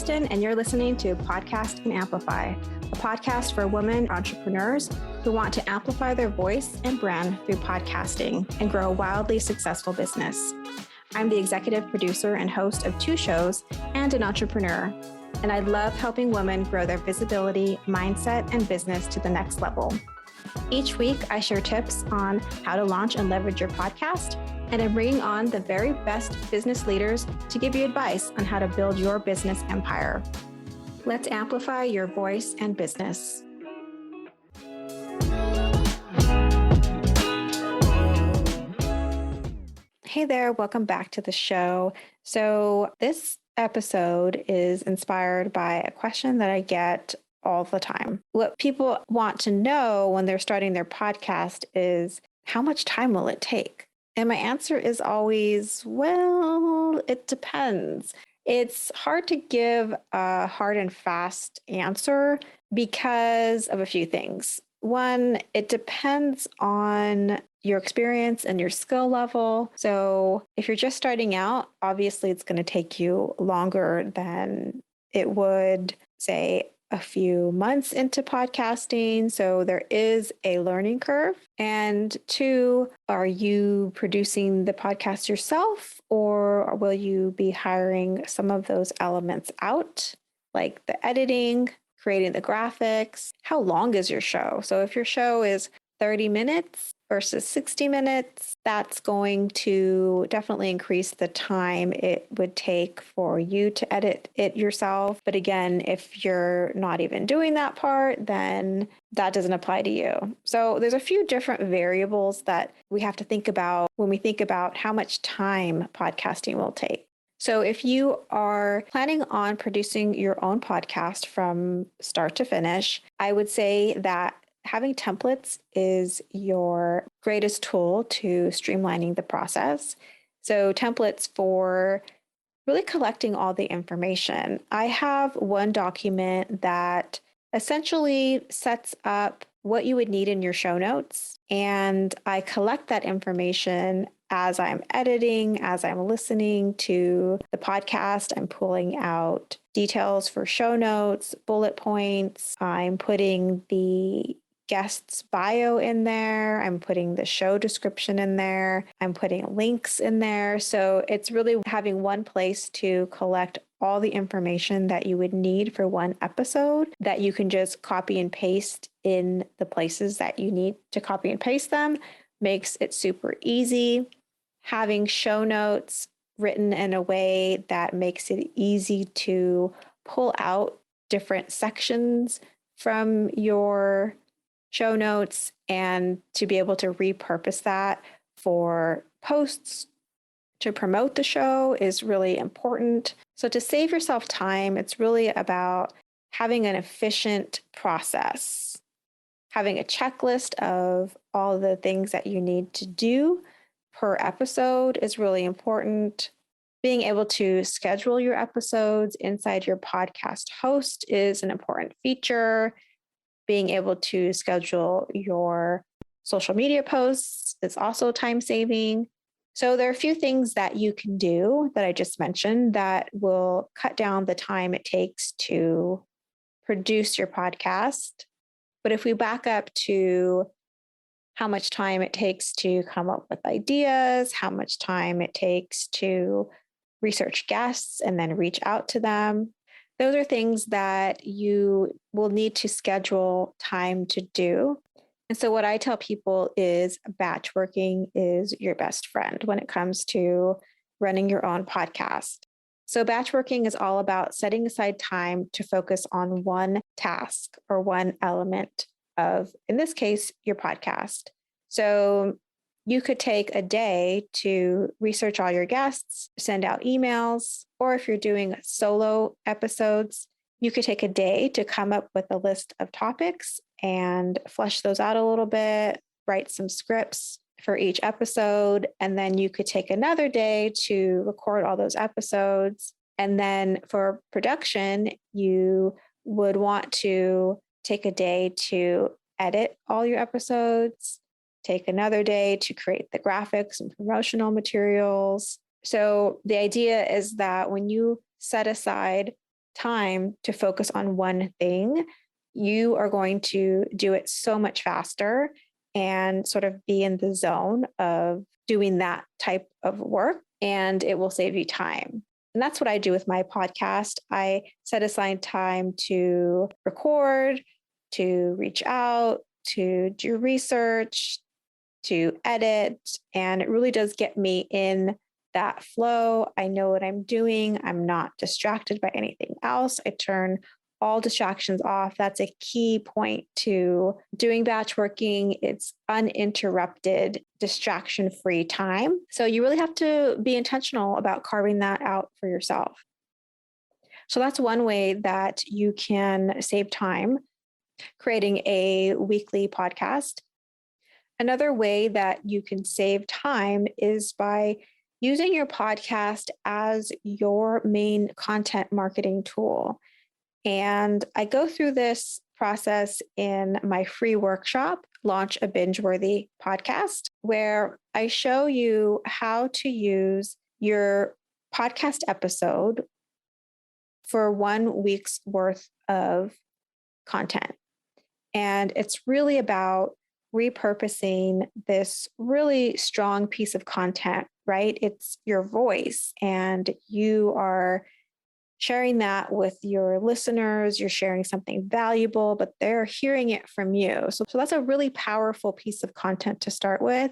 Kristen, and you're listening to Podcast and Amplify, a podcast for women entrepreneurs who want to amplify their voice and brand through podcasting and grow a wildly successful business. I'm the executive producer and host of 2 shows and an entrepreneur, and I love helping women grow their visibility, mindset, and business to the next level. Each week, I share tips on how to launch and leverage your podcast, and I'm bringing on the very best business leaders to give you advice on how to build your business empire. Let's amplify your voice and business. Hey there, welcome back to the show. So this episode is inspired by a question that I get all the time. What people want to know when they're starting their podcast is, how much time will it take? And my answer is always, well, it depends. It's hard to give a hard and fast answer because of a few things. One, it depends on your experience and your skill level. So if you're just starting out, obviously it's going to take you longer than it would, say, a few months into podcasting. So there is a learning curve. And 2, are you producing the podcast yourself, or will you be hiring some of those elements out, like the editing, creating the graphics? How long is your show? So if your show is 30 minutes versus 60 minutes, that's going to definitely increase the time it would take for you to edit it yourself. But again, if you're not even doing that part, then that doesn't apply to you. So there's a few different variables that we have to think about when we think about how much time podcasting will take. So if you are planning on producing your own podcast from start to finish, I would say that having templates is your greatest tool to streamlining the process. So templates for really collecting all the information. I have one document that essentially sets up what you would need in your show notes, and I collect that information as I'm editing, as I'm listening to the podcast. I'm pulling out details for show notes, bullet points. I'm putting the guest's bio in there. I'm putting the show description in there. I'm putting links in there. So it's really having one place to collect all the information that you would need for one episode that you can just copy and paste in the places that you need to copy and paste them. Makes it super easy. Having show notes written in a way that makes it easy to pull out different sections from your show notes and to be able to repurpose that for posts to promote the show is really important. So to save yourself time, it's really about having an efficient process, having a checklist of all the things that you need to do per episode is really important. Being able to schedule your episodes inside your podcast host is an important feature. Being able to schedule your social media posts is also time saving. So there are a few things that you can do that I just mentioned that will cut down the time it takes to produce your podcast. But if we back up to how much time it takes to come up with ideas, how much time it takes to research guests and then reach out to them, those are things that you will need to schedule time to do. And so what I tell people is batch working is your best friend when it comes to running your own podcast. So batch working is all about setting aside time to focus on one task or one element of, in this case, your podcast. So you could take a day to research all your guests, send out emails, or if you're doing solo episodes, you could take a day to come up with a list of topics and flesh those out a little bit, write some scripts for each episode, and then you could take another day to record all those episodes. And then for production, you would want to take a day to edit all your episodes, take another day to create the graphics and promotional materials. So the idea is that when you set aside time to focus on one thing, you are going to do it so much faster and sort of be in the zone of doing that type of work, and it will save you time. And that's what I do with my podcast. I set aside time to record, to reach out, to do research, to edit, and it really does get me in that flow. I know what I'm doing. I'm not distracted by anything else. I turn all distractions off. That's a key point to doing batch working. It's uninterrupted, distraction free time. So you really have to be intentional about carving that out for yourself. So that's one way that you can save time, creating a weekly podcast. Another way that you can save time is by using your podcast as your main content marketing tool. And I go through this process in my free workshop, Launch a Binge-Worthy Podcast, where I show you how to use your podcast episode for 1 week's worth of content. And it's really about repurposing this really strong piece of content, right? It's your voice, and you are sharing that with your listeners. You're sharing something valuable, but they're hearing it from you. So that's a really powerful piece of content to start with.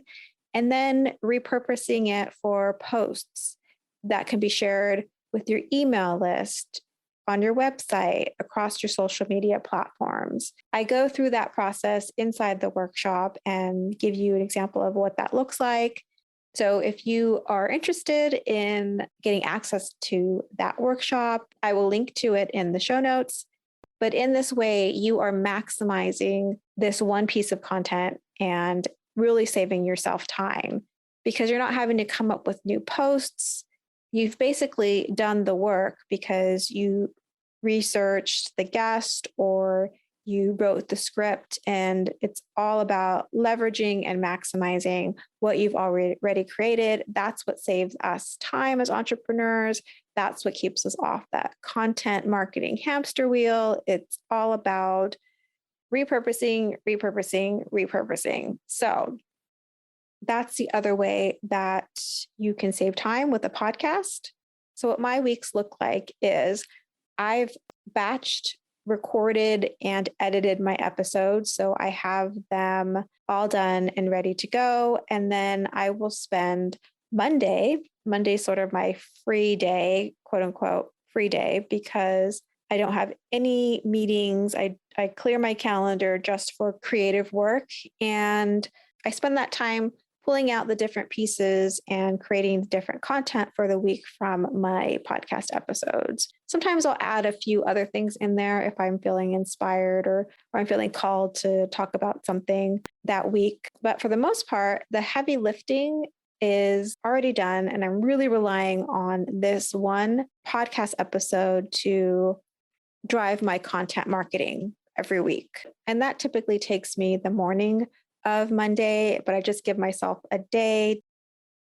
And then repurposing it for posts that can be shared with your email list, on your website, across your social media platforms. I go through that process inside the workshop and give you an example of what that looks like. So if you are interested in getting access to that workshop, I will link to it in the show notes. But in this way, you are maximizing this one piece of content and really saving yourself time, because you're not having to come up with new posts. You've basically done the work because you researched the guest or you wrote the script, and it's all about leveraging and maximizing what you've already created. That's what saves us time as entrepreneurs. That's what keeps us off that content marketing hamster wheel. It's all about repurposing, repurposing, repurposing. So that's the other way that you can save time with a podcast. So what my weeks look like is I've batched, recorded, and edited my episodes. So I have them all done and ready to go. And then I will spend Monday, sort of my free day, quote unquote, free day, because I don't have any meetings. I clear my calendar just for creative work. And I spend that time pulling out the different pieces and creating different content for the week from my podcast episodes. Sometimes I'll add a few other things in there if I'm feeling inspired or I'm feeling called to talk about something that week. But for the most part, the heavy lifting is already done, and I'm really relying on this one podcast episode to drive my content marketing every week. And that typically takes me the morning of Monday, but I just give myself a day.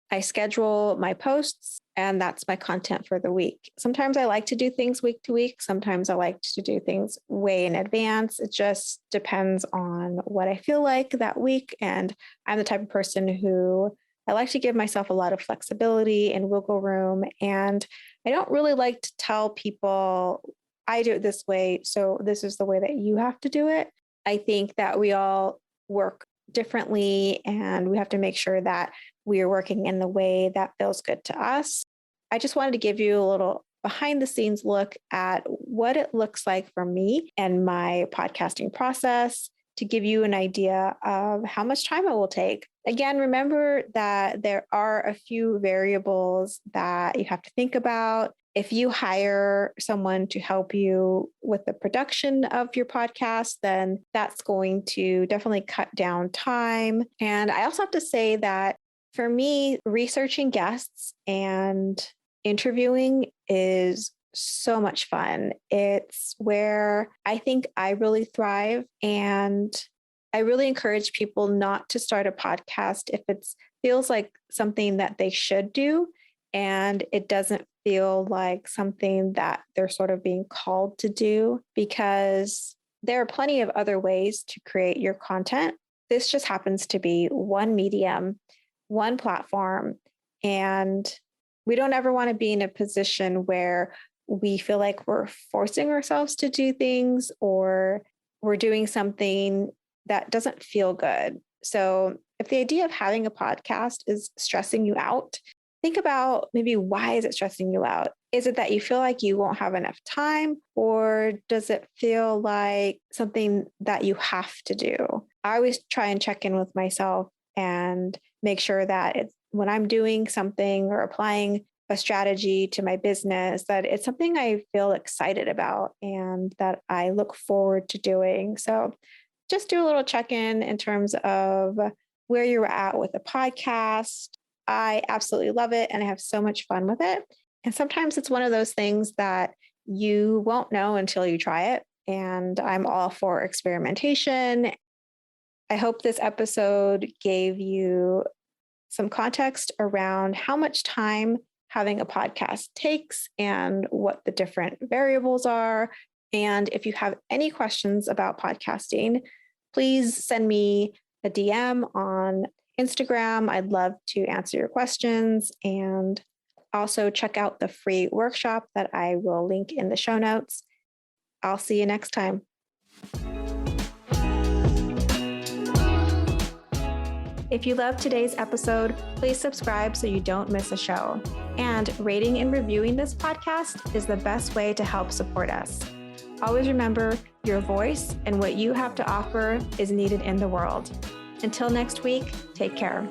I schedule my posts, and that's my content for the week. Sometimes I like to do things week to week. Sometimes I like to do things way in advance. It just depends on what I feel like that week. And I'm the type of person who I like to give myself a lot of flexibility and wiggle room. And I don't really like to tell people, I do it this way, so this is the way that you have to do it. I think that we all work differently, and we have to make sure that we are working in the way that feels good to us. I just wanted to give you a little behind the scenes look at what it looks like for me and my podcasting process, to give you an idea of how much time it will take. Again, remember that there are a few variables that you have to think about. If you hire someone to help you with the production of your podcast, then that's going to definitely cut down time. And I also have to say that for me, researching guests and interviewing is so much fun. It's where I think I really thrive. And I really encourage people not to start a podcast if it feels like something that they should do, and it doesn't feel like something that they're sort of being called to do, because there are plenty of other ways to create your content. This just happens to be one medium, one platform, and we don't ever want to be in a position where we feel like we're forcing ourselves to do things, or we're doing something that doesn't feel good. So if the idea of having a podcast is stressing you out, think about maybe, why is it stressing you out? Is it that you feel like you won't have enough time, or does it feel like something that you have to do? I always try and check in with myself and make sure that it's, when I'm doing something or applying a strategy to my business, that it's something I feel excited about and that I look forward to doing. So just do a little check-in in terms of where you're at with the podcast. I absolutely love it and I have so much fun with it. And sometimes it's one of those things that you won't know until you try it. And I'm all for experimentation. I hope this episode gave you some context around how much time having a podcast takes and what the different variables are. And if you have any questions about podcasting, please send me a DM on Instagram. I'd love to answer your questions, and also check out the free workshop that I will link in the show notes. I'll see you next time. If you loved today's episode, please subscribe so you don't miss a show. And rating and reviewing this podcast is the best way to help support us. Always remember, your voice and what you have to offer is needed in the world. Until next week, take care.